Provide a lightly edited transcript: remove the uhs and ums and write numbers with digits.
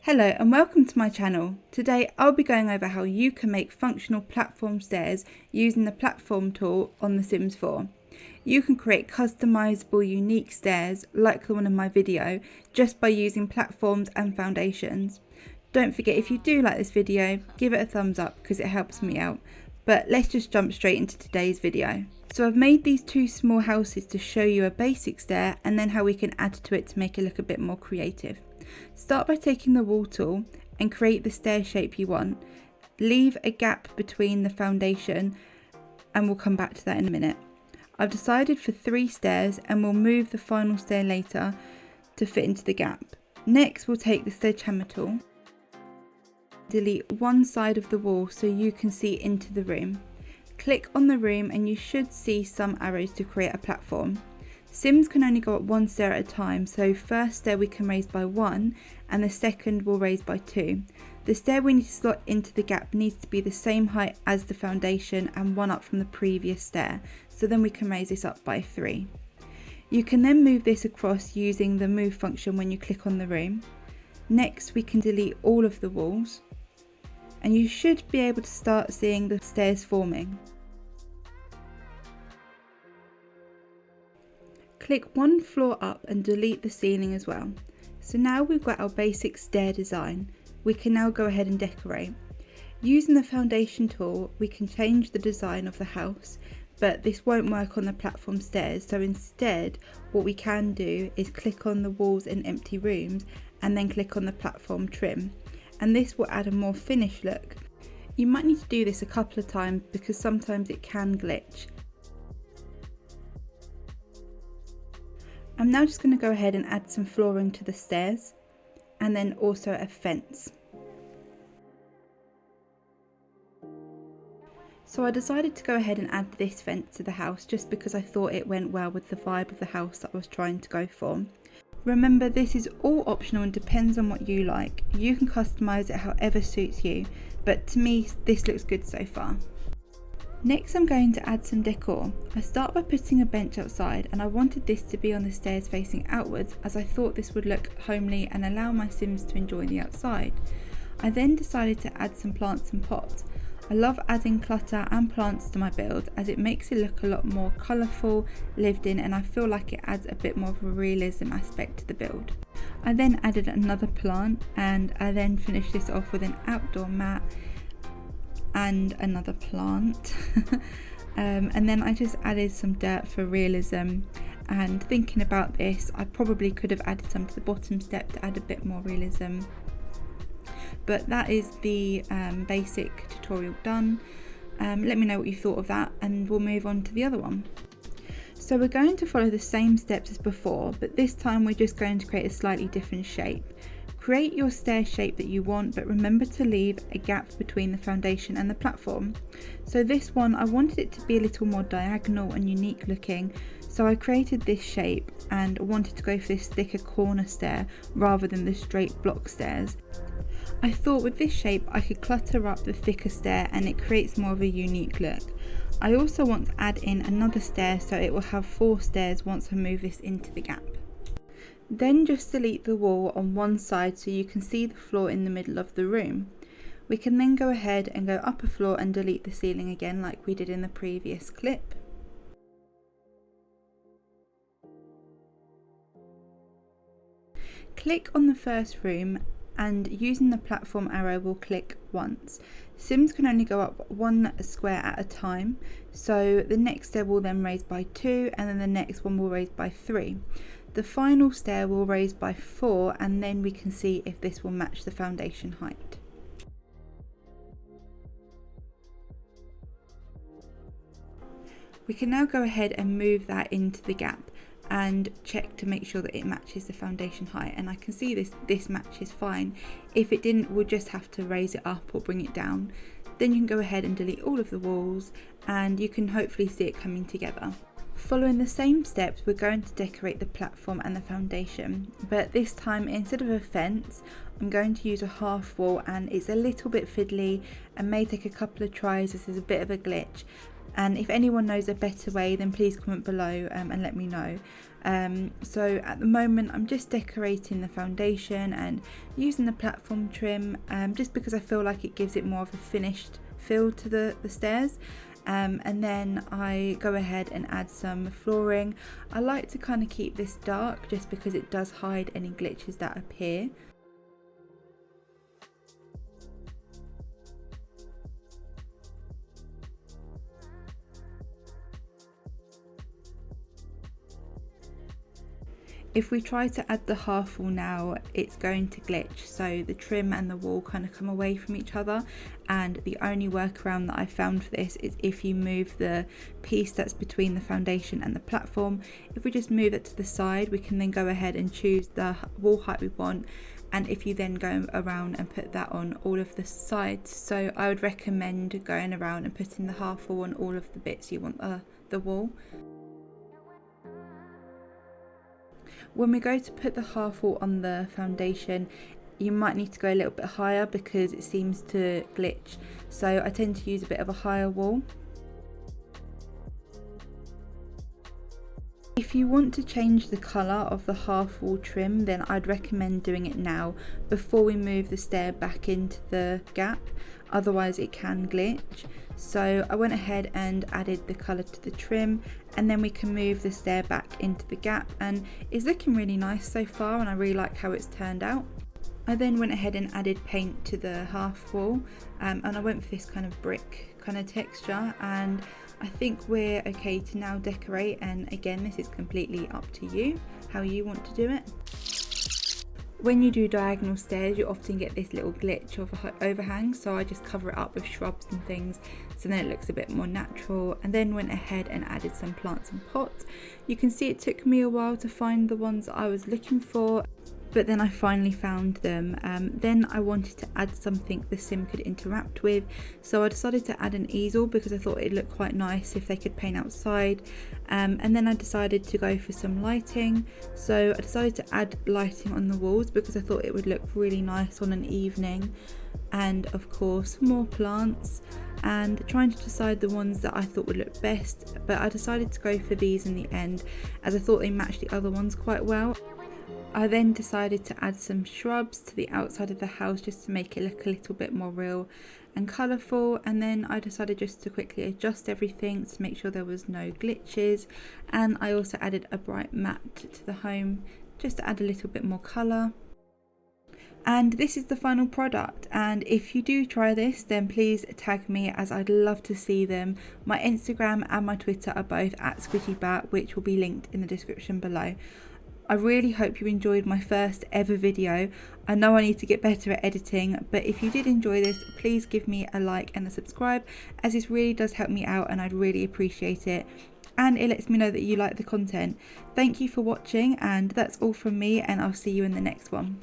Hello and welcome to my channel. Today I'll be going over how you can make functional platform stairs using the platform tool on The Sims 4. You can create customizable unique stairs like the one in my video just by using platforms and foundations. Don't forget, if you do like this video, give it a thumbs up because it helps me out. But let's just jump straight into today's video. So I've made these two small houses to show you a basic stair and then how we can add to it to make it look a bit more creative. Start by taking the wall tool and create the stair shape you want. Leave a gap between the foundation and we'll come back to that in a minute. I've decided for 3 stairs and we'll move the final stair later to fit into the gap. Next we'll take the sledgehammer tool. Delete one side of the wall so you can see into the room. Click on the room and you should see some arrows to create a platform. Sims can only go up 1 stair at a time, so first stair we can raise by 1 and the second we'll raise by 2. The stair we need to slot into the gap needs to be the same height as the foundation and 1 up from the previous stair, so then we can raise this up by 3. You can then move this across using the move function when you click on the room. Next we can delete all of the walls and you should be able to start seeing the stairs forming. Click one floor up and delete the ceiling as well. So now we've got our basic stair design. We can now go ahead and decorate. Using the foundation tool, we can change the design of the house, but this won't work on the platform stairs. So instead, what we can do is click on the walls and empty rooms and then click on the platform trim. And this will add a more finished look. You might need to do this a couple of times because sometimes it can glitch. I'm now just going to go ahead and add some flooring to the stairs and then also a fence. So I decided to go ahead and add this fence to the house just because I thought it went well with the vibe of the house that I was trying to go for. Remember, this is all optional and depends on what you like. You can customise it however suits you, but to me this looks good so far. Next I'm going to add some decor. I start by putting a bench outside and I wanted this to be on the stairs facing outwards as I thought this would look homely and allow my Sims to enjoy the outside. I then decided to add some plants and pots. I love adding clutter and plants to my build as it makes it look a lot more colourful, lived in, and I feel like it adds a bit more of a realism aspect to the build. I then added another plant and I then finished this off with an outdoor mat and another plant and then I just added some dirt for realism. And thinking about this, I probably could have added some to the bottom step to add a bit more realism, but that is the basic tutorial done. Let me know what you thought of that and we'll move on to the other one. So we're going to follow the same steps as before, but this time we're just going to create a slightly different shape. Create your stair shape that you want, but remember to leave a gap between the foundation and the platform. So this one, I wanted it to be a little more diagonal and unique looking, so I created this shape and wanted to go for this thicker corner stair rather than the straight block stairs. I thought with this shape I could clutter up the thicker stair and it creates more of a unique look. I also want to add in another stair so it will have 4 stairs once I move this into the gap. Then just delete the wall on one side so you can see the floor in the middle of the room. We can then go ahead and go up a floor and delete the ceiling again like we did in the previous clip. Click on the first room and using the platform arrow we'll click once. Sims can only go up 1 square at a time, so the next stair will then raise by 2 and then the next one will raise by 3. The final stair will raise by 4 and then we can see if this will match the foundation height. We can now go ahead and move that into the gap and check to make sure that it matches the foundation height, and I can see this matches fine. If it didn't, we'll just have to raise it up or bring it down. Then you can go ahead and delete all of the walls and you can hopefully see it coming together. Following the same steps, we're going to decorate the platform and the foundation, but this time instead of a fence I'm going to use a half wall, and it's a little bit fiddly and may take a couple of tries as there's a bit of a glitch, and if anyone knows a better way, then please comment below and let me know. So at the moment I'm just decorating the foundation and using the platform trim, just because I feel like it gives it more of a finished feel to the stairs. And then I go ahead and add some flooring. I like to kind of keep this dark just because it does hide any glitches that appear. If we try to add the half wall now, it's going to glitch, so the trim and the wall kind of come away from each other, and the only workaround that I found for this is if you move the piece that's between the foundation and the platform. If we just move it to the side, we can then go ahead and choose the wall height we want, and if you then go around and put that on all of the sides. So I would recommend going around and putting the half wall on all of the bits you want the wall. When we go to put the half wall on the foundation, you might need to go a little bit higher because it seems to glitch. So I tend to use a bit of a higher wall. If you want to change the colour of the half wall trim, then I'd recommend doing it now before we move the stair back into the gap, otherwise it can glitch. So I went ahead and added the colour to the trim, and then we can move the stair back into the gap, and it's looking really nice so far and I really like how it's turned out. I then went ahead and added paint to the half wall, and I went for this kind of brick kind of texture, and I think we're okay to now decorate. And again, this is completely up to you how you want to do it. When you do diagonal stairs, you often get this little glitch of overhang, so I just cover it up with shrubs and things so then it looks a bit more natural, and then went ahead and added some plants and pots. You can see it took me a while to find the ones I was looking for, but then I finally found them. Then I wanted to add something the sim could interact with, so I decided to add an easel because I thought it'd look quite nice if they could paint outside. And then I decided to go for some lighting, so I decided to add lighting on the walls because I thought it would look really nice on an evening, and of course more plants, and trying to decide the ones that I thought would look best, but I decided to go for these in the end as I thought they matched the other ones quite well. I then decided to add some shrubs to the outside of the house just to make it look a little bit more real and colourful, and then I decided just to quickly adjust everything to make sure there was no glitches, and I also added a bright mat to the home just to add a little bit more colour. And this is the final product, and if you do try this then please tag me as I'd love to see them. My Instagram and my Twitter are both at Squidgybat, which will be linked in the description below. I really hope you enjoyed my first ever video. I know I need to get better at editing, but if you did enjoy this, please give me a like and a subscribe, as this really does help me out and I'd really appreciate it. And it lets me know that you like the content. Thank you for watching, and that's all from me, and I'll see you in the next one.